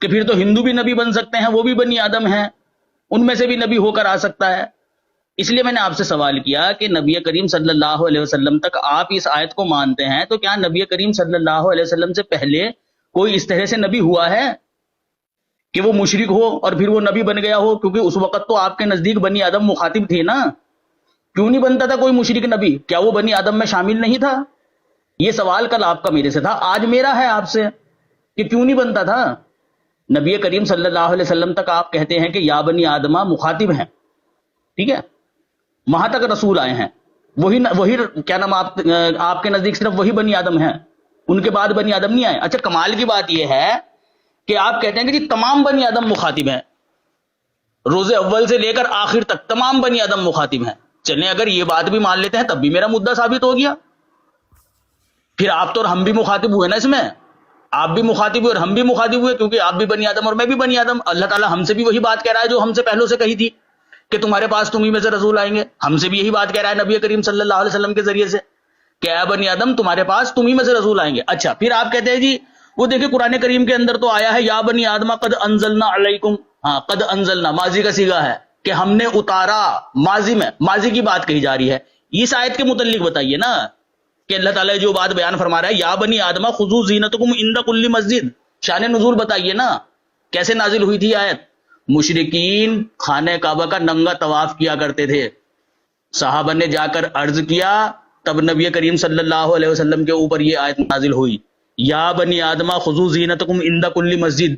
کہ پھر تو ہندو بھی نبی بن سکتے ہیں, وہ بھی بنی آدم ہیں, ان میں سے بھی نبی ہو کر آ سکتا ہے. اس لیے میں نے آپ سے سوال کیا کہ نبی کریم صلی اللہ علیہ وسلم تک آپ اس آیت کو مانتے ہیں, تو کیا نبی کریم صلی اللہ علیہ وسلم سے پہلے کوئی اس طرح سے نبی ہوا ہے کہ وہ مشرک ہو اور پھر وہ نبی بن گیا ہو؟ کیونکہ اس وقت تو آپ کے نزدیک بنی آدم مخاطب تھے نا. کیوں نہیں بنتا تھا کوئی مشرک نبی؟ کیا وہ بنی آدم میں شامل نہیں تھا؟ یہ سوال کل آپ کا میرے سے تھا, آج میرا ہے آپ سے کہ کیوں نہیں بنتا تھا. نبی کریم صلی اللہ علیہ وسلم تک آپ کہتے ہیں کہ یا بنی آدمہ مخاطب ہیں, ٹھیک ہے, وہاں تک رسول آئے ہیں, وہی کیا نام آپ کے نزدیک صرف وہی بنی آدم ہیں, ان کے بعد بنی آدم نہیں آئے. اچھا, کمال کی بات یہ ہے کہ آپ کہتے ہیں کہ جی تمام بنی آدم مخاطب ہیں, روز اول سے لے کر آخر تک تمام بنی آدم مخاطب ہیں. چلیں اگر یہ بات بھی مان لیتے ہیں تب بھی میرا مدعا ثابت ہو گیا. پھر آپ تو اور ہم بھی مخاطب ہوئے نا اس میں, آپ بھی مخاطب ہوئے اور ہم بھی مخاطب ہوئے, کیونکہ آپ بھی بنی آدم اور میں بھی بنی آدم. اللہ تعالیٰ ہم سے بھی وہی بات کہہ رہا ہے جو ہم سے پہلوں سے کہی تھی کہ تمہارے پاس تمہیں میں سے رسول آئیں گے. ہم سے بھی یہی بات کہہ رہا ہے نبی کریم صلی اللہ علیہ وسلم کے ذریعے سے کہ اے بنی آدم تمہارے پاس تمہیں میں سے رسول آئیں گے. اچھا, پھر آپ کہتے ہیں جی وہ دیکھیں قرآن کریم کے اندر تو آیا ہے یا بنی آدم قد انزلنا علیکم, ہاں قد انزلنا ماضی کا صیغہ ہے کہ ہم نے اتارا, ماضی میں ماضی کی بات کہی جا رہی ہے. اس آیت کے متعلق بتائیے نا کہ اللہ تعالیٰ جو بات بیان فرما رہا ہے یا بنی آدم خذوا زینتکم عند کل مسجد, شان نزول بتائیے نا کیسے نازل ہوئی تھی آیت. مشرکین خانہ کعبہ کا ننگا طواف کیا کرتے تھے, صحابہ نے جا کر عرض کیا, تب نبی کریم صلی اللہ علیہ وسلم کے اوپر یہ آیت نازل ہوئی یا بنی آدم خذوا زینتکم عند کل مسجد.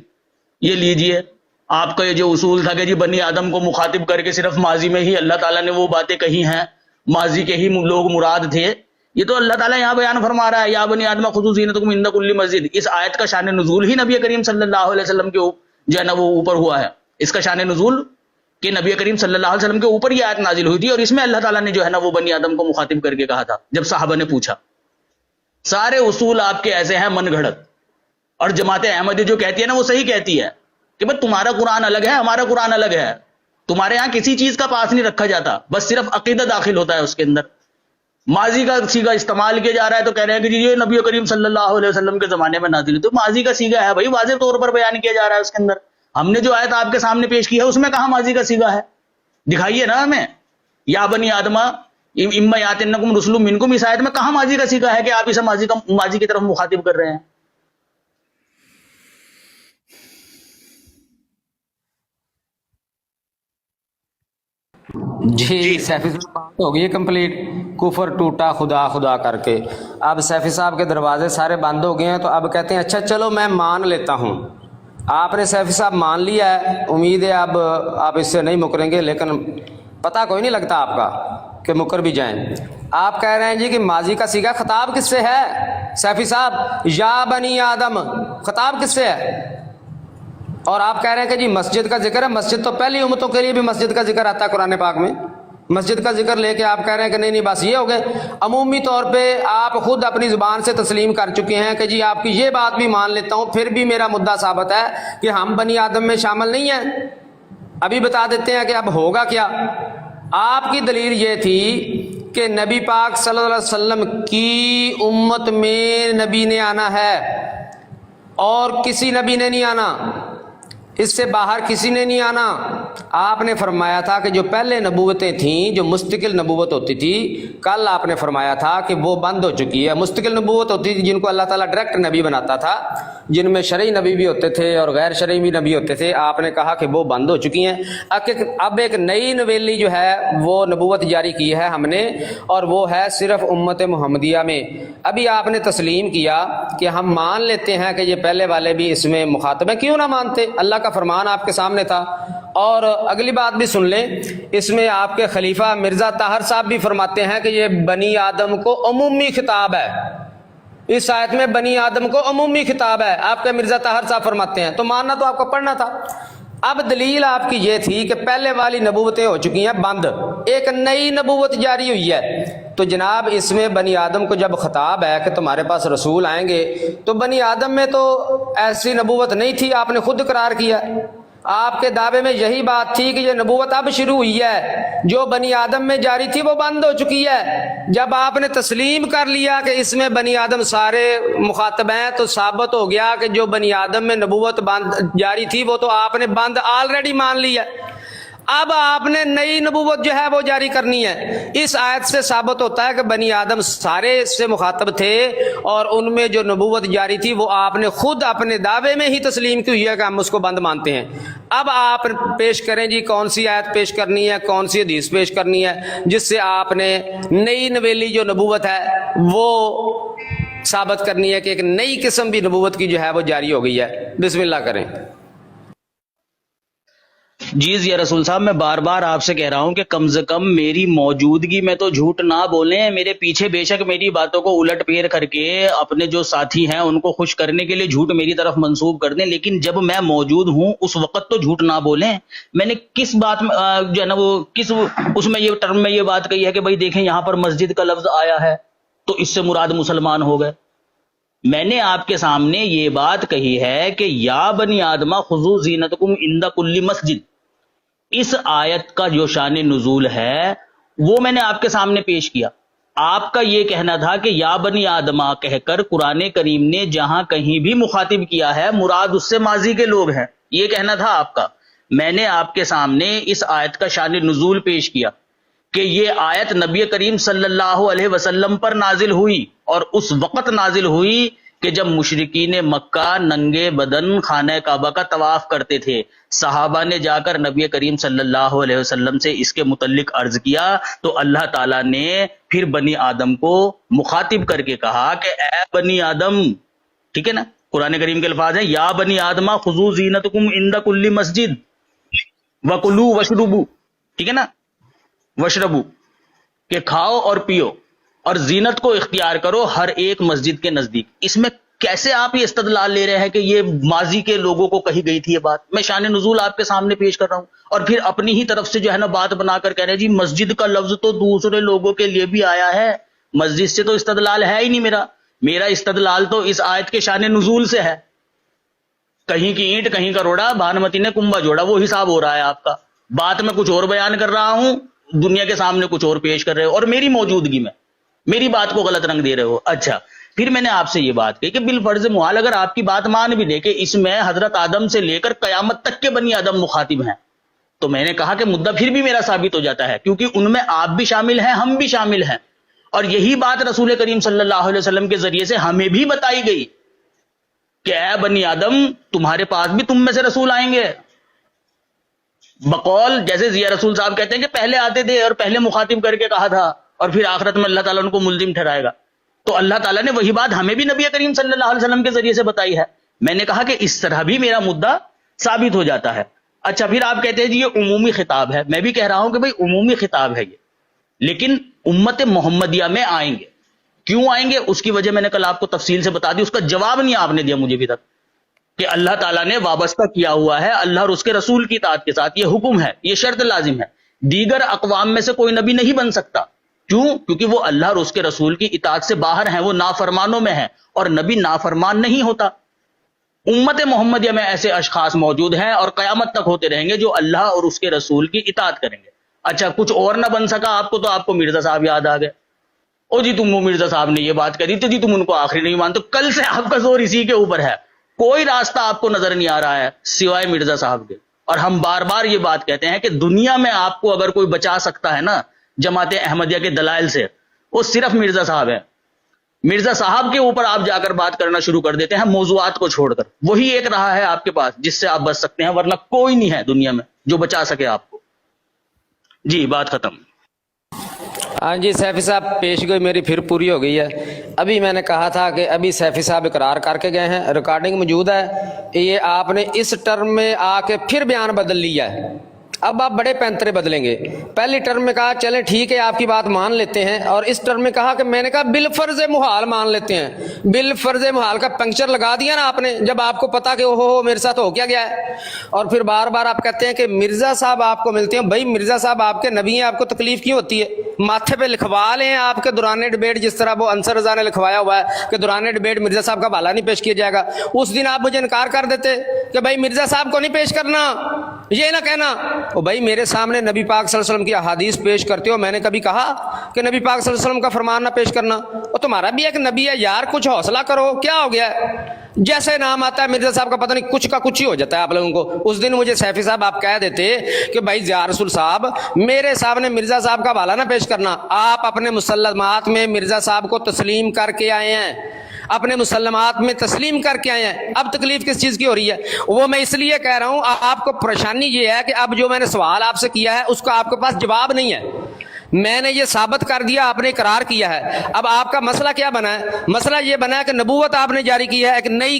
یہ لیجئے آپ کا یہ جو اصول تھا کہ جی بنی آدم کو مخاطب کر کے صرف ماضی میں ہی اللہ تعالیٰ نے وہ باتیں کہی ہیں, ماضی کے ہی لوگ مراد تھے, یہ تو اللہ تعالیٰ یہاں بیان فرما رہا ہے یا بنی آدم خذوا زینتکم عند کل مسجد. اس آیت کا شان نزول ہی نبی کریم صلی اللہ علیہ وسلم کے جو ہے نا وہ اوپر ہوا ہے. اس کا شان نزول کہ نبی کریم صلی اللہ علیہ وسلم کے اوپر یہ آیت نازل ہوئی تھی, اور اس میں اللہ تعالیٰ نے جو ہے نا وہ بنی آدم کو مخاطب کر کے کہا تھا جب صحابہ نے پوچھا. سارے اصول آپ کے ایسے ہیں من گھڑت, اور جماعت احمدی جو کہتی ہے نا وہ صحیح کہتی ہے کہ بھئی تمہارا قرآن الگ ہے ہمارا قرآن الگ ہے, تمہارے یہاں کسی چیز کا پاس نہیں رکھا جاتا, بس صرف عقیدہ داخل ہوتا ہے اس کے اندر. ماضی کا صیغہ استعمال کیا جا رہا ہے تو کہہ رہے ہیں کہ جی یہ نبی کریم صلی اللہ علیہ وسلم کے زمانے میں نازل, تو ماضی کا صیغہ ہے بھائی, واضح طور پر بیان کیا جا رہا ہے اس کے اندر. ہم نے جو آیت آپ کے سامنے پیش کی ہے اس میں کہاں ماضی کا صیغہ ہے؟ دکھائیے نا ہمیں. یا بنی آدم اما یاتنکم رسل منکم, اس آیت میں کہاں ماضی کا صیغہ ہے کہ آپ اسے ماضی کی طرف مخاطب کر رہے ہیں؟ جی سیفی صاحب بات ہو گئی کمپلیٹ, کفر ٹوٹا خدا خدا کر کے. اب سیفی صاحب کے دروازے سارے بند ہو گئے ہیں, تو اب کہتے ہیں اچھا چلو میں مان لیتا ہوں. آپ نے سیفی صاحب مان لیا ہے, امید ہے اب آپ اس سے نہیں مکریں گے, لیکن پتہ کوئی نہیں لگتا آپ کا کہ مکر بھی جائیں. آپ کہہ رہے ہیں جی کہ ماضی کا صیغہ, خطاب کس سے ہے سیفی صاحب؟ یا بنی آدم خطاب کس سے ہے؟ اور آپ کہہ رہے ہیں کہ جی مسجد کا ذکر ہے, مسجد تو پہلی امتوں کے لیے بھی مسجد کا ذکر آتا ہے قرآن پاک میں, مسجد کا ذکر لے کے آپ کہہ رہے ہیں کہ نہیں بس یہ ہو گئے. عمومی طور پہ آپ خود اپنی زبان سے تسلیم کر چکے ہیں کہ جی آپ کی یہ بات بھی مان لیتا ہوں, پھر بھی میرا مدعا ثابت ہے کہ ہم بنی آدم میں شامل نہیں ہیں. ابھی بتا دیتے ہیں کہ اب ہوگا کیا. آپ کی دلیل یہ تھی کہ نبی پاک صلی اللہ علیہ وسلم کی امت میں نبی نے آنا ہے اور کسی نبی نے نہیں آنا, اس سے باہر کسی نے نہیں آنا. آپ نے فرمایا تھا کہ جو پہلے نبوتیں تھیں, جو مستقل نبوت ہوتی تھی, کل آپ نے فرمایا تھا کہ وہ بند ہو چکی ہے. مستقل نبوت ہوتی تھی جن کو اللہ تعالیٰ ڈائریکٹ نبی بناتا تھا, جن میں شرعی نبی بھی ہوتے تھے اور غیر شرعی بھی نبی ہوتے تھے. آپ نے کہا کہ وہ بند ہو چکی ہیں. اب ایک نئی نویلی جو ہے وہ نبوت جاری کی ہے ہم نے, اور وہ ہے صرف امت محمدیہ میں. ابھی آپ نے تسلیم کیا کہ ہم مان لیتے ہیں کہ یہ پہلے والے بھی اس میں مخاطب ہیں. کیوں نہ مانتے, اللہ کا فرمان آپ کے سامنے تھا. اور اگلی بات بھی سن لیں, اس میں آپ کے خلیفہ مرزا طاہر صاحب بھی فرماتے ہیں کہ یہ بنی آدم کو عمومی خطاب ہے. اس آیت میں بنی آدم کو عمومی خطاب ہے, آپ کے مرزا طاہر صاحب فرماتے ہیں. تو ماننا تو آپ کو پڑھنا تھا. اب دلیل آپ کی یہ تھی کہ پہلے والی نبوتیں ہو چکی ہیں بند, ایک نئی نبوت جاری ہوئی ہے. تو جناب اس میں بنی آدم کو جب خطاب ہے کہ تمہارے پاس رسول آئیں گے, تو بنی آدم میں تو ایسی نبوت نہیں تھی, آپ نے خود اقرار کیا. آپ کے دعوے میں یہی بات تھی کہ یہ نبوت اب شروع ہوئی ہے، جو بنی آدم میں جاری تھی وہ بند ہو چکی ہے۔ جب آپ نے تسلیم کر لیا کہ اس میں بنی آدم سارے مخاطب ہیں تو ثابت ہو گیا کہ جو بنی آدم میں نبوت بند جاری تھی وہ تو آپ نے بند آلریڈی مان لیا۔ اب آپ نے نئی نبوت جو ہے وہ جاری کرنی ہے۔ اس آیت سے ثابت ہوتا ہے کہ بنی آدم سارے اس سے مخاطب تھے اور ان میں جو نبوت جاری تھی وہ آپ نے خود اپنے دعوے میں ہی تسلیم کی ہوئی ہے کہ ہم اس کو بند مانتے ہیں۔ اب آپ پیش کریں جی کون سی آیت پیش کرنی ہے، کون سی حدیث پیش کرنی ہے جس سے آپ نے نئی نویلی جو نبوت ہے وہ ثابت کرنی ہے کہ ایک نئی قسم بھی نبوت کی جو ہے وہ جاری ہو گئی ہے۔ بسم اللہ کریں۔ جی ضیاء رسول صاحب، میں بار بار آپ سے کہہ رہا ہوں کہ کم سے کم میری موجودگی میں تو جھوٹ نہ بولیں۔ میرے پیچھے بے شک میری باتوں کو الٹ پھیر کر کے اپنے جو ساتھی ہیں ان کو خوش کرنے کے لیے جھوٹ میری طرف منسوب کر دیں، لیکن جب میں موجود ہوں اس وقت تو جھوٹ نہ بولیں۔ میں نے کس بات میں جو ہے نا وہ کس اس میں یہ ٹرم میں یہ بات کہی ہے کہ بھائی دیکھیں یہاں پر مسجد کا لفظ آیا ہے تو اس سے مراد مسلمان ہو گئے؟ میں نے آپ کے سامنے یہ بات کہی ہے کہ یا بنی آدمہ خذوا زینتکم عند کل مسجد، اس آیت کا جو شان نزول ہے وہ میں نے آپ کے سامنے پیش کیا۔ آپ کا یہ کہنا تھا کہ یا بنی آدمہ کہہ کر قرآن کریم نے جہاں کہیں بھی مخاطب کیا ہے مراد اس سے ماضی کے لوگ ہیں، یہ کہنا تھا آپ کا۔ میں نے آپ کے سامنے اس آیت کا شان نزول پیش کیا کہ یہ آیت نبی کریم صلی اللہ علیہ وسلم پر نازل ہوئی، اور اس وقت نازل ہوئی کہ جب مشرکین مکہ ننگے بدن خانہ کعبہ کا طواف کرتے تھے۔ صحابہ نے جا کر نبی کریم صلی اللہ علیہ وسلم سے اس کے متعلق عرض کیا تو اللہ تعالیٰ نے پھر بنی آدم کو مخاطب کر کے کہا کہ اے بنی آدم، ٹھیک ہے نا، قرآن کریم کے الفاظ ہیں یا بنی آدمہ خذوا زینتکم عند کل مسجد وکلوا واشربوا، ٹھیک ہے نا، واشربوا کہ کھاؤ اور پیو اور زینت کو اختیار کرو ہر ایک مسجد کے نزدیک۔ اس میں کیسے آپ یہ استدلال لے رہے ہیں کہ یہ ماضی کے لوگوں کو کہی گئی تھی یہ بات؟ میں شان نزول آپ کے سامنے پیش کر رہا ہوں اور پھر اپنی ہی طرف سے جو ہے نا بات بنا کر کہہ رہے ہیں جی مسجد کا لفظ تو دوسرے لوگوں کے لیے بھی آیا ہے۔ مسجد سے تو استدلال ہے ہی نہیں میرا استدلال تو اس آیت کے شان نزول سے ہے۔ کہیں کی اینٹ کہیں کا روڑا، بھانمتی نے کنبا جوڑا، وہ حساب ہو رہا ہے آپ کا۔ بات میں کچھ اور بیان کر رہا ہوں، دنیا کے سامنے کچھ اور پیش کر رہے ہو اور میری موجودگی میں میری بات کو غلط رنگ دے رہے ہو۔ اچھا، پھر میں نے آپ سے یہ بات کہی کہ بالفرض محال اگر آپ کی بات مان بھی لے کہ اس میں حضرت آدم سے لے کر قیامت تک کے بنی آدم مخاطب ہیں، تو میں نے کہا کہ مدعا پھر بھی میرا ثابت ہو جاتا ہے، کیونکہ ان میں آپ بھی شامل ہیں، ہم بھی شامل ہیں، اور یہی بات رسول کریم صلی اللہ علیہ وسلم کے ذریعے سے ہمیں بھی بتائی گئی کہ اے بنی آدم تمہارے پاس بھی تم میں سے رسول آئیں گے۔ بقول جیسے ضیاء رسول صاحب کہتے ہیں کہ پہلے آتے تھے اور پہلے مخاطب کر کے کہا تھا اور پھر آخرت میں اللہ تعالیٰ ان کو ملزم ٹھہرائے گا، تو اللہ تعالیٰ نے وہی بات ہمیں بھی نبی کریم صلی اللہ علیہ وسلم کے ذریعے سے بتائی ہے۔ میں نے کہا کہ اس طرح بھی میرا مدعا ثابت ہو جاتا ہے۔ اچھا، پھر آپ کہتے ہیں جی یہ عمومی خطاب ہے، میں بھی کہہ رہا ہوں کہ بھئی عمومی خطاب ہے یہ، لیکن امت محمدیہ میں آئیں گے۔ کیوں آئیں گے اس کی وجہ میں نے کل آپ کو تفصیل سے بتا دی، اس کا جواب نہیں آپ نے دیا مجھے ابھی تک، کہ اللہ تعالیٰ نے وابستہ کیا ہوا ہے اللہ اور اس کے رسول کی اطاعت کے ساتھ، یہ حکم ہے، یہ شرط لازم ہے۔ دیگر اقوام میں سے کوئی نبی نہیں بن سکتا، کیوں؟ کیونکہ وہ اللہ اور اس کے رسول کی اطاعت سے باہر ہیں، وہ نافرمانوں میں ہیں، اور نبی نافرمان نہیں ہوتا۔ امت محمدیہ میں ایسے اشخاص موجود ہیں اور قیامت تک ہوتے رہیں گے جو اللہ اور اس کے رسول کی اطاعت کریں گے۔ اچھا، کچھ اور نہ بن سکا آپ کو تو آپ کو مرزا صاحب یاد آ گئے، او جی تم وہ مرزا صاحب نے یہ بات کہی تو جی تم ان کو آخری نہیں مانتے، کل سے آپ کا زور اسی کے اوپر ہے، کوئی راستہ آپ کو نظر نہیں آ رہا ہے سوائے مرزا صاحب کے۔ اور ہم بار بار یہ بات کہتے ہیں کہ دنیا میں آپ کو اگر کوئی بچا سکتا ہے نا جماعت احمدیہ کے دلائل سے، وہ صرف مرزا صاحب ہے۔ مرزا صاحب کے اوپر آپ جا کر بات کرنا شروع کر دیتے ہیں موضوعات کو چھوڑ کر، وہی ایک رہا ہے آپ کے پاس جس سے آپ بچ سکتے ہیں، ورنہ کوئی نہیں ہے دنیا میں جو بچا سکے آپ کو۔ جی بات ختم۔ ہاں جی سیفی صاحب، پیش گوئی میری پھر پوری ہو گئی ہے۔ ابھی میں نے کہا تھا کہ ابھی سیفی صاحب اقرار کر کے گئے ہیں، ریکارڈنگ موجود ہے، یہ آپ نے اس ٹرم میں آ کے پھر بیان بدل لیا ہے۔ اب آپ بڑے پینترے بدلیں گے۔ پہلی ٹرم میں کہا چلیں ٹھیک ہے آپ کی بات مان لیتے ہیں، اور اس ٹرم میں کہا کہ میں نے کہا بالفرض محال مان لیتے ہیں۔ بالفرض محال کا پنکچر لگا دیا نا آپ نے، جب آپ کو پتا کہ اوہو میرے ساتھ ہو کیا گیا ہے، اور پھر بار بار آپ کہتے ہیں کہ مرزا صاحب آپ کو ملتے ہیں۔ بھائی مرزا صاحب آپ کے نبی ہیں، آپ کو تکلیف کیوں ہوتی ہے؟ ماتھے پہ لکھوا لیں آپ کے دوران ڈبیٹ، جس طرح وہ انصر رضا نے لکھوایا ہوا ہے کہ دوران ڈبیٹ مرزا صاحب کا بھالا نہیں پیش کیا جائے گا۔ اس دن آپ مجھے انکار کر دیتے کہ بھائی مرزا صاحب کو نہیں پیش کرنا، یہ نہ کہنا او بھائی میرے سامنے نبی پاک صلی اللہ علیہ وسلم کی احادیث پیش کرتے ہو، میں نے کبھی کہا کہ نبی پاک صلی اللہ علیہ وسلم کا فرمان نہ پیش کرنا؟ اور تمہارا بھی ایک نبی ہے یار، کچھ حوصلہ کرو، کیا ہو گیا ہے؟ جیسے نام آتا ہے مرزا صاحب کا پتہ نہیں کچھ کا کچھ ہی ہو جاتا ہے آپ لوگوں کو۔ اس دن مجھے سیفی صاحب آپ کہہ دیتے کہ بھائی ضیاء رسول صاحب میرے سامنے مرزا صاحب کا حوالہ نہ پیش کرنا، آپ اپنے مسلمات میں مرزا صاحب کو تسلیم کر کے آئے ہیں، اپنے مسلمات میں تسلیم کر کے آئے ہیں، اب تکلیف کس چیز کی ہو رہی ہے؟ وہ میں اس لیے کہہ رہا ہوں، آپ کو پریشانی یہ ہے کہ اب جو میں نے سوال آپ سے کیا ہے اس کا آپ کے پاس جواب نہیں ہے، میں نے یہ ثابت کر دیا، آپ نے اقرار کیا ہے، اب آپ کا مسئلہ کیا بنا ہے؟ مسئلہ یہ بنا ہے کہ نبوت آپ نے جاری کی ہے ایک نئی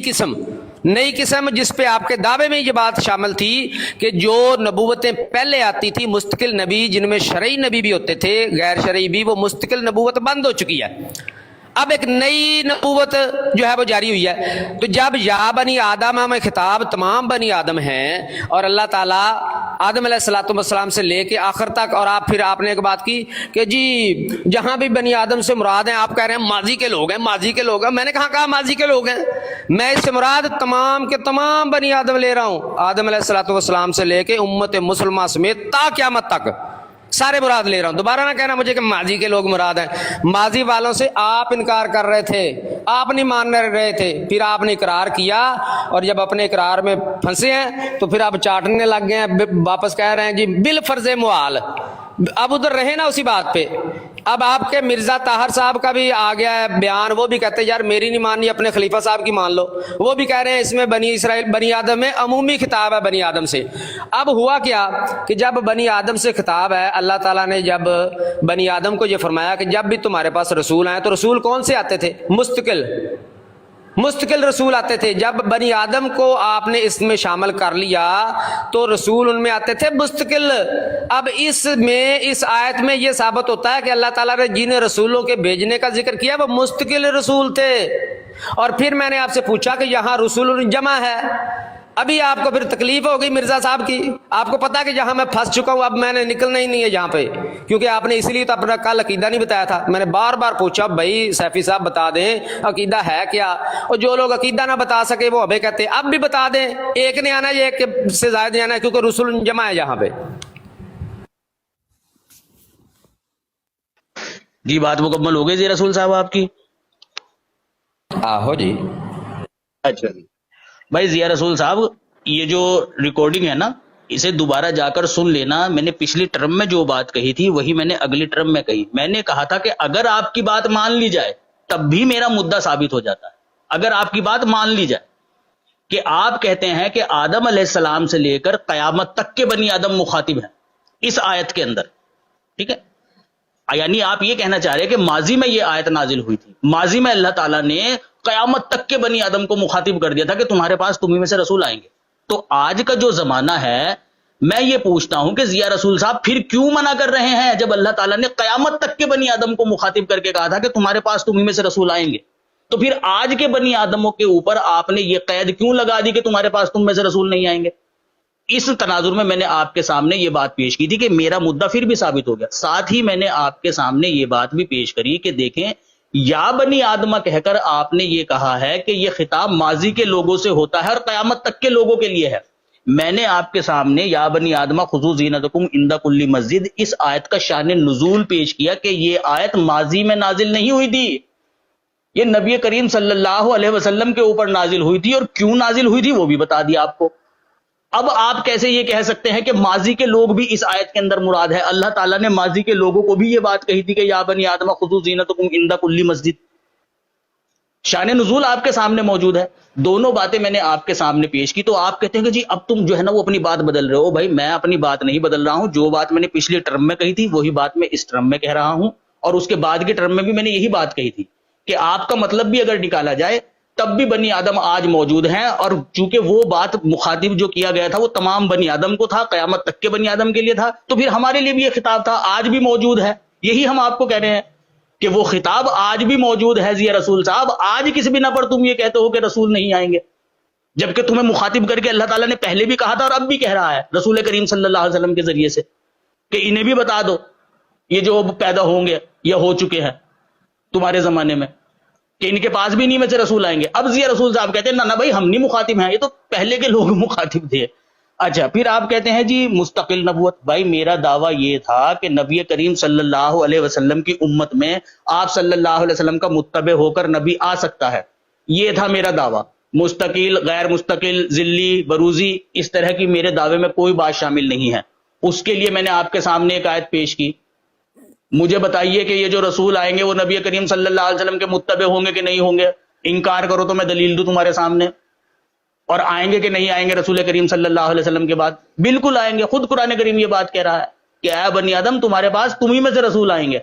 قسم جس پہ آپ کے دعوے میں یہ بات شامل تھی کہ جو نبوتیں پہلے آتی تھی مستقل نبی، جن میں شرعی نبی بھی ہوتے تھے غیر شرعی بھی، وہ مستقل نبوت بند ہو چکی ہے، اب ایک نئی نبوت جو ہے وہ جاری ہوئی ہے۔ تو جب یا بنی آدم میں خطاب تمام بنی آدم ہیں اور اللہ تعالیٰ آدم علیہ السلام سے لے کے آخر تک، اور آپ نے ایک بات کی کہ جی جہاں بھی بنی آدم سے مراد ہیں آپ کہہ رہے ہیں ماضی کے لوگ ہیں، میں نے کہا ماضی کے لوگ ہیں؟ میں اس سے مراد تمام کے تمام بنی آدم لے رہا ہوں، آدم علیہ السلام سے لے کے امت مسلمہ سمیت تا قیامت تک سارے مراد لے رہا ہوں۔ دوبارہ نہ کہنا مجھے کہ ماضی کے لوگ مراد ہیں، ماضی والوں سے آپ انکار کر رہے تھے، آپ نہیں مان رہے تھے، پھر آپ نے اقرار کیا اور جب اپنے اقرار میں پھنسے ہیں تو پھر آپ چاٹنے لگ گئے ہیں، واپس کہہ رہے ہیں جی بالفرض محال۔ اب ادھر رہے نا اسی بات پہ، اب آپ کے مرزا طاہر صاحب کا بھی آ گیا ہے بیان، وہ بھی کہتے ہیں یار میری نہیں ماننی اپنے خلیفہ صاحب کی مان لو، وہ بھی کہہ رہے ہیں اس میں بنی اسرائیل بنی آدم میں عمومی خطاب ہے بنی آدم سے۔ اب ہوا کیا کہ جب بنی آدم سے خطاب ہے، اللہ تعالیٰ نے جب بنی آدم کو یہ فرمایا کہ جب بھی تمہارے پاس رسول آئے تو رسول کون سے آتے تھے؟ مستقل رسول آتے تھے۔ جب بنی آدم کو آپ نے اس میں شامل کر لیا تو رسول ان میں آتے تھے مستقل۔ اب اس آیت میں یہ ثابت ہوتا ہے کہ اللہ تعالیٰ نے جن رسولوں کے بھیجنے کا ذکر کیا وہ مستقل رسول تھے۔ اور پھر میں نے آپ سے پوچھا کہ یہاں رسول جمع ہے، ابھی آپ کو پھر تکلیف ہوگی مرزا صاحب کی، آپ کو پتا کہ جہاں میں پھنس چکا ہوں اب میں نے نکلنا ہی نہیں ہے یہاں پہ، کیونکہ آپ نے اس لیے تو اپنا کل عقیدہ نہیں بتایا تھا۔ میں نے بار بار پوچھا بھائی سیفی صاحب بتا دیں عقیدہ ہے کیا، اور جو لوگ عقیدہ نہ بتا سکے وہ ابھی کہتے ہیں اب بھی بتا دیں، ایک نہیں آنا ہے، ایک سے زائد نہیں آنا ہے، کیونکہ رسول جمع ہے یہاں پہ۔ جی بات مکمل ہو گئی جی رسول صاحب آپ کی؟ آہو جی۔ اچھا بھائی ضیاء رسول صاحب، یہ جو ریکارڈنگ ہے نا اسے دوبارہ جا کر سن لینا، میں نے پچھلی ٹرم میں جو بات کہی تھی وہی میں نے اگلی ٹرم میں کہی۔ میں نے کہا تھا کہ اگر آپ کی بات مان لی جائے تب بھی میرا مدعا ثابت ہو جاتا ہے۔ اگر آپ کی بات مان لی جائے کہ آپ کہتے ہیں کہ آدم علیہ السلام سے لے کر قیامت تک کے بنی آدم مخاطب ہیں اس آیت کے اندر، ٹھیک ہے، یعنی آپ یہ کہنا چاہ رہے ہیں کہ ماضی میں یہ آیت نازل ہوئی تھی، ماضی میں اللہ تعالیٰ نے قیامت تک کے بنی آدم کو مخاطب کر دیا تھا کہ تمہارے پاس تمہیں میں سے رسول آئیں گے۔ تو آج کا جو زمانہ ہے میں یہ پوچھتا ہوں کہ ضیاء رسول صاحب پھر کیوں منع کر رہے ہیں جب اللہ تعالیٰ نے قیامت تک کے بنی آدم کو مخاطب کر کے کہا تھا کہ تمہارے پاس تمہیں میں سے رسول آئیں گے، تو پھر آج کے بنی آدموں کے اوپر آپ نے یہ قید کیوں لگا دی کہ تمہارے پاس تم میں سے رسول نہیں آئیں گے؟ اس تناظر میں نے آپ کے سامنے یہ بات پیش کی تھی کہ میرا مدعا پھر بھی ثابت ہو گیا۔ ساتھ ہی میں نے آپ کے سامنے یہ بات بھی پیش کری کہ دیکھیں یا بنی آدمہ کہہ کر آپ نے یہ کہا ہے کہ یہ خطاب ماضی کے لوگوں سے ہوتا ہے اور قیامت تک کے لوگوں کے لیے ہے۔ میں نے آپ کے سامنے یا بنی آدمہ خذوا زینتکم عند کل مسجد اس آیت کا شان نزول پیش کیا کہ یہ آیت ماضی میں نازل نہیں ہوئی تھی، یہ نبی کریم صلی اللہ علیہ وسلم کے اوپر نازل ہوئی تھی، اور کیوں نازل ہوئی تھی وہ بھی بتا دیا آپ کو۔ اب آپ کیسے یہ کہہ سکتے ہیں کہ ماضی کے لوگ بھی اس آیت کے اندر مراد ہے؟ اللہ تعالیٰ نے ماضی کے لوگوں کو بھی یہ بات کہی تھی کہ یا بنی آدم خذوا زینتکم عند کل مسجد۔ شان نزول آپ کے سامنے موجود ہے، دونوں باتیں میں نے آپ کے سامنے پیش کی۔ تو آپ کہتے ہیں کہ جی اب تم جو ہے نا وہ اپنی بات بدل رہے ہو۔ بھائی میں اپنی بات نہیں بدل رہا ہوں، جو بات میں نے پچھلی ٹرم میں کہی تھی وہی بات میں اس ٹرم میں کہہ رہا ہوں، اور اس کے بعد کی ٹرم میں بھی میں نے یہی بات کہی تھی کہ آپ کا مطلب بھی اگر نکالا جائے تب بھی بنی آدم آج موجود ہیں، اور چونکہ وہ بات مخاطب جو کیا گیا تھا وہ تمام بنی آدم کو تھا، قیامت تک کے بنی آدم کے لیے تھا، تو پھر ہمارے لیے بھی یہ خطاب تھا، آج بھی موجود ہے۔ یہی ہم آپ کو کہہ رہے ہیں کہ وہ خطاب آج بھی موجود ہے۔ ضیاء رسول صاحب آج کس بنا پر تم یہ کہتے ہو کہ رسول نہیں آئیں گے، جبکہ تمہیں مخاطب کر کے اللہ تعالیٰ نے پہلے بھی کہا تھا اور اب بھی کہہ رہا ہے رسول کریم صلی اللہ علیہ وسلم کے ذریعے سے کہ انہیں بھی بتا دو یہ جو پیدا ہوں گے یا ہو چکے ہیں تمہارے زمانے میں کہ ان کے پاس بھی نہیں میں سے رسول آئیں گے. اب ضیاء رسول صاحب کہتے ہیں نہ بھائی ہم نہیں مخاطب ہیں, یہ تو پہلے کے لوگ مخاطب تھے. اچھا پھر آپ کہتے ہیں جی مستقل نبوت. بھائی میرا دعویٰ یہ تھا کہ نبی کریم صلی اللہ علیہ وسلم کی امت میں آپ صلی اللہ علیہ وسلم کا متبع ہو کر نبی آ سکتا ہے, یہ تھا میرا دعویٰ. مستقل, غیر مستقل, ذلی, بروزی, اس طرح کی میرے دعوے میں کوئی بات شامل نہیں ہے. اس کے لیے میں نے آپ کے سامنے ایک آیت پیش کی. مجھے بتائیے کہ یہ جو رسول آئیں گے وہ نبی کریم صلی اللہ علیہ وسلم کے متبع ہوں گے کہ نہیں ہوں گے؟ انکار کرو تو میں دلیل دوں تمہارے سامنے. اور آئیں گے کہ نہیں آئیں گے رسول کریم صلی اللہ علیہ وسلم کے بعد؟ بالکل آئیں گے. خود قرآن کریم یہ بات کہہ رہا ہے کہ اے بنی آدم تمہارے پاس تم ہی میں سے رسول آئیں گے.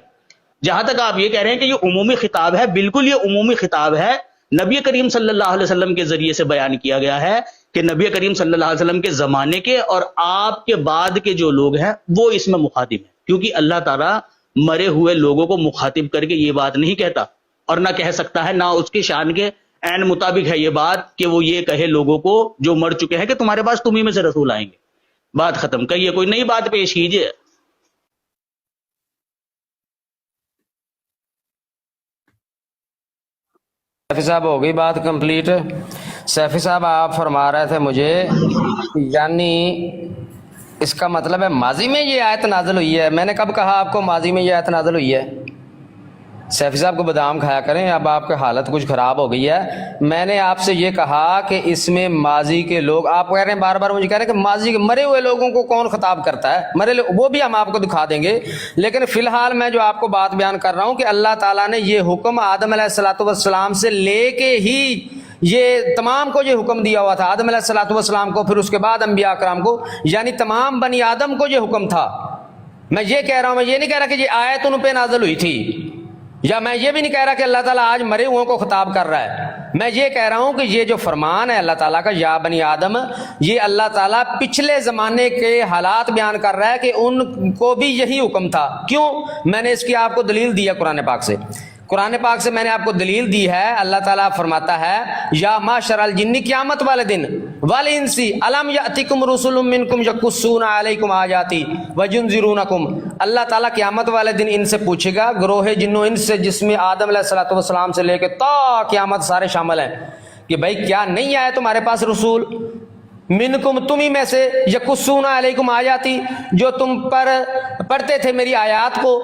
جہاں تک آپ یہ کہہ رہے ہیں کہ یہ عمومی خطاب ہے, بالکل یہ عمومی خطاب ہے. نبی کریم صلی اللہ علیہ وسلم کے ذریعے سے بیان کیا گیا ہے کہ نبی کریم صلی اللہ علیہ وسلم کے زمانے کے اور آپ کے بعد کے جو لوگ ہیں وہ اس میں مخاطب ہیں, کیونکہ اللہ تعالیٰ مرے ہوئے لوگوں کو مخاطب کر کے یہ بات نہیں کہتا اور نہ کہہ سکتا ہے, نہ اس کی شان کے عین مطابق ہے یہ بات کہ وہ یہ کہے لوگوں کو جو مر چکے ہیں کہ تمہارے پاس تم ہی میں سے رسول آئیں گے. بات ختم. کہیے کوئی نئی بات پیش کیجئے. سیفی صاحب ہو گئی بات کمپلیٹ. سیفی صاحب آپ فرما رہے تھے مجھے یعنی اس کا مطلب ہے ماضی میں یہ آیت نازل ہوئی ہے. میں نے کب کہا آپ کو ماضی میں یہ آیت نازل ہوئی ہے؟ سیفی صاحب کو بادام کھایا کریں, اب آپ کی حالت کچھ خراب ہو گئی ہے. میں نے آپ سے یہ کہا کہ اس میں ماضی کے لوگ, آپ کہہ رہے ہیں بار بار مجھے کہہ رہے ہیں کہ ماضی کے مرے ہوئے لوگوں کو کون خطاب کرتا ہے, مرے وہ بھی ہم آپ کو دکھا دیں گے. لیکن فی الحال میں جو آپ کو بات بیان کر رہا ہوں کہ اللہ تعالیٰ نے یہ حکم آدم علیہ الصلوۃ والسلام سے لے کے ہی یہ تمام کو یہ حکم دیا ہوا تھا, آدم علیہ الصلوۃ والسلام کو, پھر اس کے بعد انبیاء کرام کو, یعنی تمام بنی آدم کو یہ حکم تھا. میں یہ کہہ رہا ہوں, میں یہ نہیں کہہ رہا کہ یہ آیت ان پہ نازل ہوئی تھی, یا میں یہ بھی نہیں کہہ رہا کہ اللہ تعالیٰ آج مرے ہوئوں کو خطاب کر رہا ہے. میں یہ کہہ رہا ہوں کہ یہ جو فرمان ہے اللہ تعالیٰ کا یا بنی آدم, یہ اللہ تعالیٰ پچھلے زمانے کے حالات بیان کر رہا ہے کہ ان کو بھی یہی حکم تھا. کیوں؟ میں نے اس کی آپ کو دلیل دی ہے قرآن پاک سے. قرآن پاک سے میں نے آپ کو دلیل دی ہے. اللہ تعالیٰ فرماتا ہے یا معشر الجن, قیامت والے دن, والانس الم یاتکم رسل منکم یقصون علیکم آیاتی وینذرونکم. اللہ تعالیٰ قیامت والے دن ان سے پوچھے گا, گروہ جنوں انس سے جس میں آدم علیہ الصلوۃ والسلام سے لے کے تا قیامت سارے شامل ہیں, کہ بھائی کیا نہیں آئے تمہارے پاس رسول منکم, تم ہی میں سے, یقصون علیکم آیاتی, جو تم پر پڑھتے تھے میری آیات کو.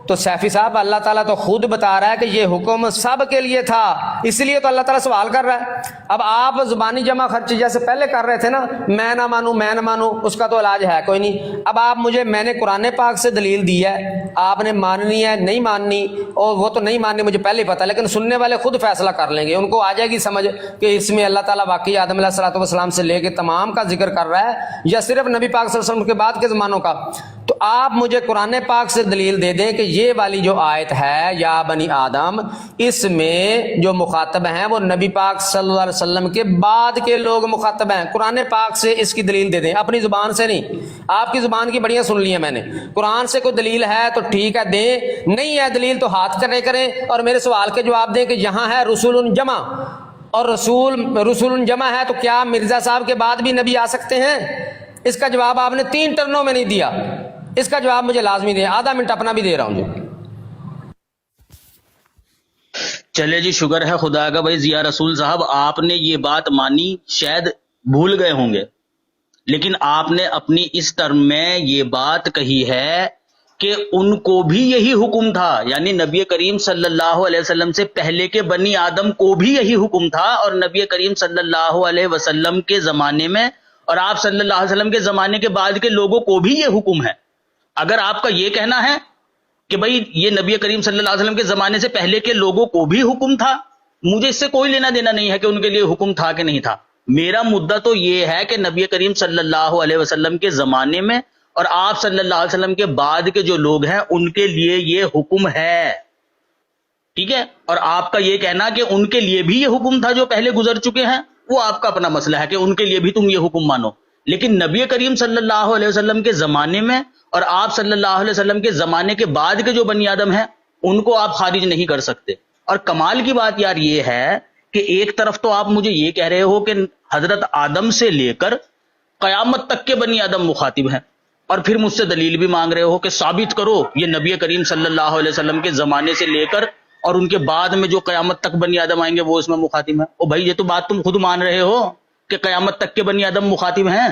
تو سیفی صاحب اللہ تعالیٰ تو خود بتا رہا ہے کہ یہ حکم سب کے لیے تھا, اس لیے تو اللہ تعالیٰ سوال کر رہا ہے. اب آپ زبانی جمع خرچ جیسے پہلے کر رہے تھے نا, میں نہ مانوں میں نہ مانوں, اس کا تو علاج ہے کوئی نہیں. اب آپ مجھے, میں نے قرآن پاک سے دلیل دی ہے, آپ نے ماننی ہے نہیں ماننی, اور وہ تو نہیں ماننی مجھے پہلے ہی پتا, لیکن سننے والے خود فیصلہ کر لیں گے, ان کو آ جائے گی سمجھ کہ اس میں اللہ تعالیٰ واقعی آدم علیہ الصلوۃ والسلام سے لے کے تمام کا ذکر کر رہا ہے یا صرف نبی پاک صلی اللہ علیہ وسلم کے بعد کے زمانوں کا. تو آپ مجھے قرآن پاک سے دلیل دے دیں کہ یہ والی جو آیت ہے یا بنی آدم, اس میں جو مخاطب ہیں وہ نبی پاک صلی اللہ علیہ وسلم کے بعد کے لوگ مخاطب ہیں. قرآن پاک سے اس کی دلیل دے دیں, اپنی زبان سے نہیں. آپ کی زبان کی بڑیاں سن لی ہیں میں نے, قرآن سے کوئی دلیل ہے تو ٹھیک ہے دیں, نہیں ہے دلیل تو ہاتھ کرے کریں اور میرے سوال کے جواب دیں کہ یہاں ہے رسول جمع, اور رسول جمع ہے تو کیا مرزا صاحب کے بعد بھی نبی آ سکتے ہیں؟ اس کا جواب آپ نے 3 ٹرنوں میں نہیں دیا, اس کا جواب مجھے لازمی دیں. آدھا منٹ اپنا بھی دے رہا ہوں جی. چلے جی شکر ہے خدا کا. بھائی ضیاء رسول صاحب آپ نے یہ بات مانی, شاید بھول گئے ہوں گے, لیکن آپ نے اپنی اس ٹرم میں یہ بات کہی ہے کہ ان کو بھی یہی حکم تھا, یعنی نبی کریم صلی اللہ علیہ وسلم سے پہلے کے بنی آدم کو بھی یہی حکم تھا, اور نبی کریم صلی اللہ علیہ وسلم کے زمانے میں اور آپ صلی اللہ علیہ وسلم کے زمانے کے بعد کے لوگوں کو بھی یہ حکم ہے. اگر آپ کا یہ کہنا ہے کہ بھائی یہ نبی کریم صلی اللہ علیہ وسلم کے زمانے سے پہلے کے لوگوں کو بھی حکم تھا, مجھے اس سے کوئی لینا دینا نہیں ہے کہ ان کے لیے حکم تھا کہ نہیں تھا. میرا مدعا تو یہ ہے کہ نبی کریم صلی اللہ علیہ وسلم کے زمانے میں اور آپ صلی اللہ علیہ وسلم کے بعد کے جو لوگ ہیں ان کے لیے یہ حکم ہے, ٹھیک ہے. اور آپ کا یہ کہنا کہ ان کے لیے بھی یہ حکم تھا جو پہلے گزر چکے ہیں, وہ آپ کا اپنا مسئلہ ہے کہ ان کے لیے بھی تم یہ حکم مانو. لیکن نبی کریم صلی اللہ علیہ وسلم کے زمانے میں اور آپ صلی اللہ علیہ وسلم کے زمانے کے بعد کے جو بنی آدم ہیں ان کو آپ خارج نہیں کر سکتے. اور کمال کی بات یار یہ ہے کہ ایک طرف تو آپ مجھے یہ کہہ رہے ہو کہ حضرت آدم سے لے کر قیامت تک کے بنی آدم مخاطب ہیں, اور پھر مجھ سے دلیل بھی مانگ رہے ہو کہ ثابت کرو یہ نبی کریم صلی اللہ علیہ وسلم کے زمانے سے لے کر اور ان کے بعد میں جو قیامت تک بنی آدم آئیں گے وہ اس میں مخاطب ہیں. او بھائی یہ تو بات تم خود مان رہے ہو کہ قیامت تک کے بنی آدم مخاطب ہیں.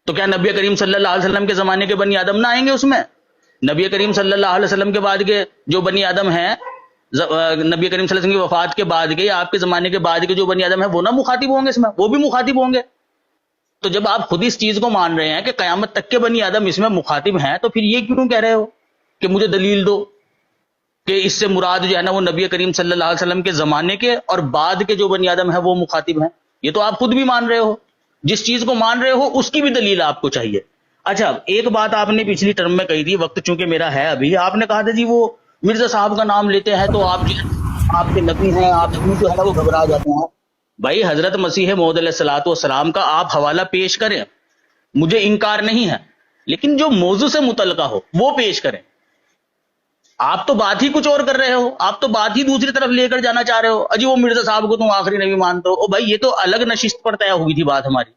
تو کیا نبی کریم صلی اللہ علیہ وسلم کے زمانے کے بنی آدم نہ آئیں گے اس میں؟ نبی کریم صلی اللہ علیہ وسلم کے بعد کے جو بنی آدم ہیں، نبی کریم صلی اللہ علیہ وسلم کی وفات کے بعد کے یا آپ کے زمانے کے بعد کے جو بنی آدم ہیں وہ نہ مخاطب ہوں گے اس میں؟ وہ بھی مخاطب ہوں گے. تو جب آپ خود اس چیز کو مان رہے ہیں کہ قیامت تک کے بنی آدم اس میں مخاطب ہیں، تو پھر یہ کیوں کہہ رہے ہو کہ مجھے دلیل دو کہ اس سے مراد جو ہے نا وہ نبی کریم صلی اللہ علیہ وسلم کے زمانے کے اور بعد کے جو بنی آدم ہیں وہ مخاطب ہیں؟ یہ تو آپ خود بھی مان رہے ہو. جس چیز کو مان رہے ہو اس کی بھی دلیل آپ کو چاہیے. اچھا، ایک بات آپ نے پچھلی ٹرم میں کہی تھی، وقت چونکہ میرا ہے ابھی، آپ نے کہا تھا جی وہ مرزا صاحب کا نام لیتے ہیں تو آپ کے نبی ہیں، آپ جو ہے نا وہ گھبرا جاتے ہیں. بھائی حضرت مسیح موعود علیہ الصلوۃ والسلام کا آپ حوالہ پیش کریں، مجھے انکار نہیں ہے، لیکن جو موضوع سے متعلقہ ہو وہ پیش کریں. آپ تو بات ہی کچھ اور کر رہے ہو، آپ تو بات ہی دوسری طرف لے کر جانا چاہ رہے ہو. اجی وہ مرزا صاحب کو تم آخری نبی مانتے ہو. او بھائی یہ تو الگ نشست پر طے ہوئی تھی بات ہماری.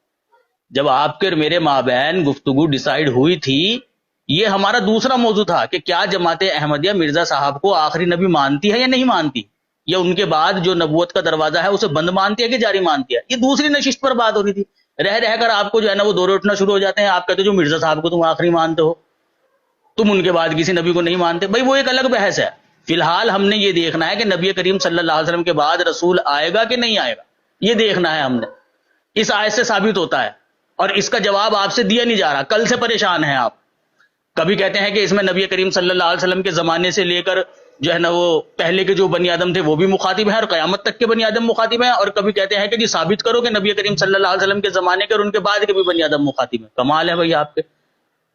جب آپ کے اور میرے مابین گفتگو ڈیسائیڈ ہوئی تھی، یہ ہمارا دوسرا موضوع تھا کہ کیا جماعت احمدیہ مرزا صاحب کو آخری نبی مانتی ہے یا نہیں مانتی، یا ان کے بعد جو نبوت کا دروازہ ہے اسے بند مانتی ہے کہ جاری مانتی ہے. یہ دوسری نشست پر بات ہو رہی تھی. رہ کر آپ کو جو ہے نا وہ دورے اٹھنا شروع ہو جاتے ہیں. آپ کہتے ہو جو مرزا صاحب کو تم آخری مانتے ہو، تم ان کے بعد کسی نبی کو نہیں مانتے. بھائی وہ ایک الگ بحث ہے. فی الحال ہم نے یہ دیکھنا ہے کہ نبی کریم صلی اللہ علیہ وسلم کے بعد رسول آئے گا کہ نہیں آئے گا، یہ دیکھنا ہے ہم نے. اس آیت سے ثابت ہوتا ہے اور اس کا جواب آپ سے دیا نہیں جا رہا. کل سے پریشان ہیں آپ. کبھی کہتے ہیں کہ اس میں نبی کریم صلی اللہ علیہ وسلم کے زمانے سے لے کر جو ہے نا وہ پہلے کے جو بنی آدم تھے وہ بھی مخاطب ہیں اور قیامت تک کے بنی آدم مخاطب ہیں، اور کبھی کہتے ہیں کہ جی ثابت کرو کہ نبی کریم صلی اللہ علیہ وسلم کے زمانے کے اور ان کے بعد کے بھی بنی آدم مخاطب ہیں. کمال ہے بھائی آپ کے.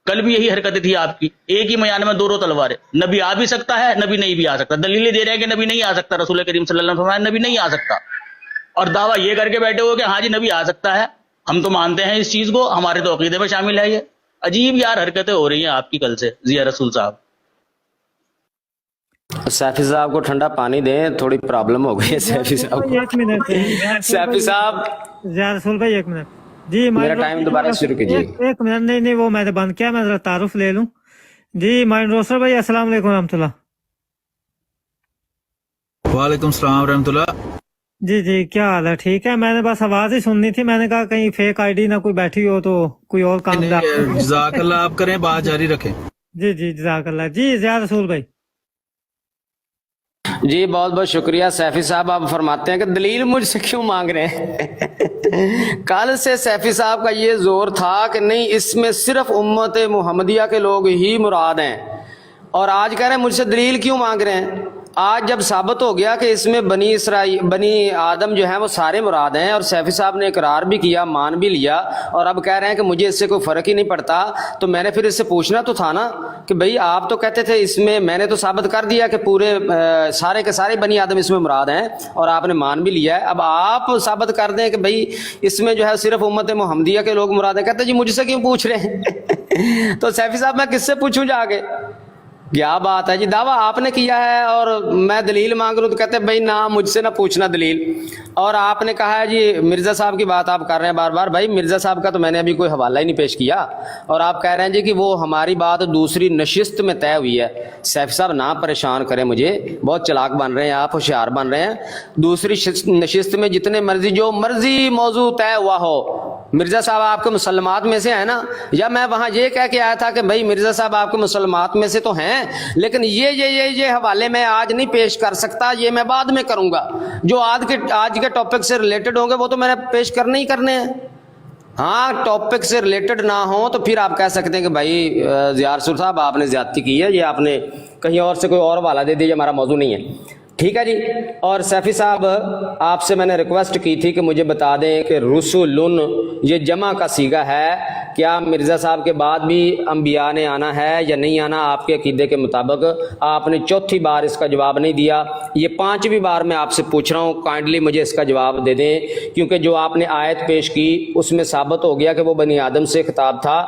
کل بھی یہی حرکتیں تھی آپ کی. ایک ہی میان میں دو تلواریں. نبی آ بھی سکتا ہے، نبی نہیں بھی آ سکتا. دلیلیں دے رہے ہیں کہ نبی نہیں آ سکتا، رسول کریم صلی اللہ علیہ وسلم نبی نہیں آ سکتا، اور دعویٰ یہ کر کے بیٹھے ہو کہ ہاں جی نبی آ سکتا ہے. ہم تو مانتے ہیں اس چیز کو، ہمارے تو عقیدے میں شامل ہے. یہ عجیب یار حرکتیں ہو رہی ہیں آپ کی کل سے. ضیاء رسول صاحب، سیفی صاحب کو ٹھنڈا پانی دیں، تھوڑی پرابلم ہو گئی ہے سیفی صاحب کو. ایک منٹ سیفی صاحب ضیاء رسول بھائی، ایک منٹ جی. میرا ٹائم دوبارہ شروع کیجیے. ایک منٹ، نہیں وہ میں نے بند کیا، میں ذرا تعارف لے لوں. جی مائنڈ روسٹر بھائی، السلام علیکم ورحمۃ اللہ. وعلیکم السلام ورحمۃ اللہ. جی کیا حال ہے؟ ٹھیک ہے. میں نے بس آواز ہی سننی تھی، میں نے کہا کہیں فیک آئی ڈی نہ کوئی بیٹھی ہو تو کوئی اور کام. جزاک اللہ، آپ کریں، بات جاری رکھیں. جی جزاک اللہ. جی ضیاء رسول بھائی. جی بہت بہت شکریہ. سیفی صاحب آپ فرماتے ہیں کہ دلیل مجھ سے کیوں مانگ رہے ہیں؟ کل سے سیفی صاحب کا یہ زور تھا کہ نہیں اس میں صرف امت محمدیہ کے لوگ ہی مراد ہیں، اور آج کہہ رہے ہیں مجھ سے دلیل کیوں مانگ رہے ہیں. آج جب ثابت ہو گیا کہ اس میں بنی آدم جو ہیں وہ سارے مراد ہیں، اور سیفی صاحب نے اقرار بھی کیا، مان بھی لیا، اور اب کہہ رہے ہیں کہ مجھے اس سے کوئی فرق ہی نہیں پڑتا، تو میں نے پھر اس سے پوچھنا تو تھا نا کہ بھئی آپ تو کہتے تھے اس میں نے تو ثابت کر دیا کہ پورے سارے کے سارے بنی آدم اس میں مراد ہیں، اور آپ نے مان بھی لیا ہے. اب آپ ثابت کر دیں کہ بھئی اس میں جو ہے صرف امت محمدیہ کے لوگ مراد ہیں. کہتے جی مجھ سے کیوں پوچھ رہے ہیں؟ تو سیفی صاحب میں کس سے پوچھوں جا کے؟ کیا بات ہے جی، دعویٰ آپ نے کیا ہے اور میں دلیل مانگ رہا ہوں تو کہتے ہیں بھائی نہ مجھ سے نہ پوچھنا دلیل. اور آپ نے کہا ہے جی مرزا صاحب کی بات آپ کر رہے ہیں بار بار. بھائی مرزا صاحب کا تو میں نے ابھی کوئی حوالہ ہی نہیں پیش کیا، اور آپ کہہ رہے ہیں جی کہ وہ ہماری بات دوسری نشست میں طے ہوئی ہے. سیف صاحب نہ پریشان کریں مجھے، بہت چلاک بن رہے ہیں آپ، ہوشیار بن رہے ہیں. دوسری نشست میں جتنے مرضی جو مرضی موضوع طے ہوا ہو، مرزا صاحب آپ کے مسلمات میں سے ہیں نا، یا میں وہاں یہ کہہ کے آیا تھا کہ بھائی مرزا صاحب آپ کے مسلمات میں سے تو ہیں، لیکن یہ حوالے میں آج نہیں پیش کر سکتا، یہ میں بعد میں کروں گا. جو آج کے ٹاپک سے ریلیٹڈ ہوں گے وہ تو میں نے پیش کرنے ہی کرنے ہیں. ہاں ٹاپک سے ریلیٹڈ نہ ہوں تو پھر آپ کہہ سکتے ہیں کہ بھائی ضیاء رسول صاحب آپ نے زیادتی کی ہے، یہ آپ نے کہیں اور سے کوئی اور حوالہ دے دیا، یہ ہمارا موضوع نہیں ہے. ٹھیک ہے جی. اور سیفی صاحب آپ سے میں نے ریکویسٹ کی تھی کہ مجھے بتا دیں کہ رسولن یہ جمع کا صیغہ ہے، کیا مرزا صاحب کے بعد بھی انبیاء نے آنا ہے یا نہیں آنا آپ کے عقیدے کے مطابق؟ آپ نے چوتھی بار اس کا جواب نہیں دیا، یہ پانچویں بار میں آپ سے پوچھ رہا ہوں، کائنڈلی مجھے اس کا جواب دے دیں، کیونکہ جو آپ نے آیت پیش کی اس میں ثابت ہو گیا کہ وہ بنی آدم سے خطاب تھا،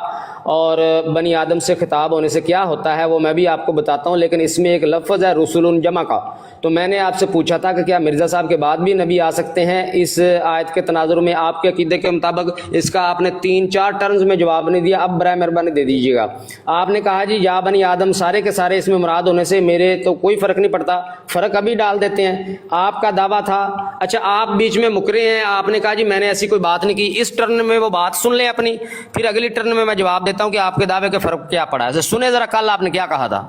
اور بنی آدم سے خطاب ہونے سے کیا ہوتا ہے وہ میں بھی آپ کو بتاتا ہوں، لیکن اس میں ایک لفظ ہے رسول جمع کا. تو میں نے آپ سے پوچھا تھا کہ کیا مرزا صاحب کے بعد بھی نبی آ سکتے ہیں؟ اس آیت کے تناظر میں آپ کے عقیدے کے مطابق اس کا آپ نے 3-4 ٹرمز میں جواب نہیں دیا، اب برائے مہربانی دے دیجیے گا۔ آپ نے کہا جی یا بنی آدم سارے کے سارے اس میں مراد ہونے سے میرے تو کوئی فرق نہیں پڑتا، فرق ابھی ڈال دیتے ہیں۔ آپ کا دعویٰ تھا، اچھا آپ بیچ میں مکرے ہیں، آپ نے کہا جی میں نے ایسی کوئی بات نہیں کی، اس ٹرن میں وہ بات سن لیں اپنی، پھر اگلی ٹرن میں جواب دیتا ہوں کہ آپ کے دعوے کے فرق کیا پڑا ہے۔ سنیں ذرا کل آپ نے کیا کہا تھا۔